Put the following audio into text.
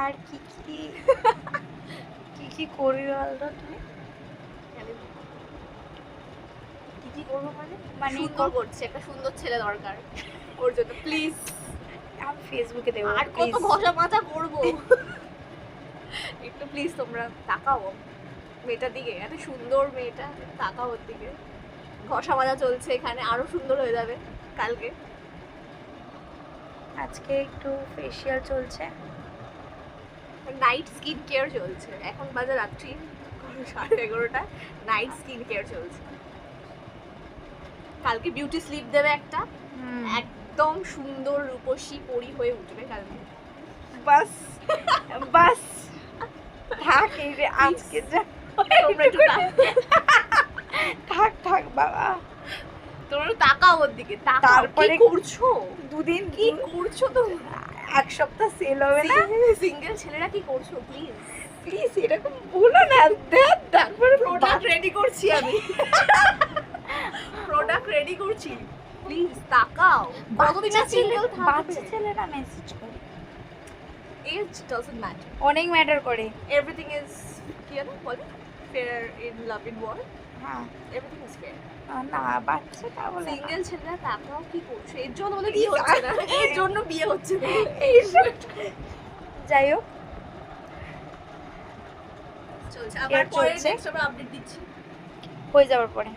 আর কি কি কি কি করবি বলতো তুই? কি কি করবো মানে মানে সুন্দর করছে, একটা সুন্দর ছেলে দরকার ওর জন্য প্লিজ। আমি ফেসবুকে দেবো আর কত ঘষা মাজা করবো একটু প্লিজ তোমরা তাকাও মেয়েটার দিকে, এত সুন্দর মেয়েটা, তাকাও ওর দিকে। ঘষা মাজা চলছে এখানে, আরো সুন্দর হয়ে যাবে কালকে। আজকে একটু ফেসিয়াল চলছে, নাইট স্কিন কেয়ার চলছে, এখন বাজে রাত্রি 11:30, নাইট স্কিন কেয়ার চলছে। কালকে বিউটি স্লিপ দেবে একটা, একদম সুন্দর রূপসী পরি হয়ে উঠবে কালকে। বাস বাস থাক এই রে আজকে যা তোমরা একটু থাক থাক বাবা। তোমরা তাকাও ওর দিকে, তাকাও। তারপরে কি করছো? দুদিন কি করছো তোমরা? এক সপ্তাহ সেল হবে না? সিঙ্গেল ছেলেরা কি করছো প্লিজ? প্লিজ এরকম বলো না। দেখ তারপরে প্রোডাক্ট রেডি করছি আমি, প্রোডাক্ট রেডি করছি, প্লিজ তাকাও। কতদিন না সিঙ্গেল থাকবে? বাচ্চা ছেলেরা মেসেজ করে, এজ ডাজন্ট ম্যাটার, অনেক ম্যাটার করে। এভরিথিং ইজ কি জানো বলে, fair in love in war, হ্যাঁ এভরিথিং ইজ ফেয়ার। না বাচ্চাটা বলে সিঙ্গেল ছেলেরা তাকাও কি করছো? এর জন্য বলে বিয়ে হচ্ছে না, এর জন্য বিয়ে হচ্ছে না। এইসব যাই হোক চলছে, আবার পরে চলছে। নেক্সট আমরা আপডেট দিচ্ছি। হয়ে যাওয়ার পরে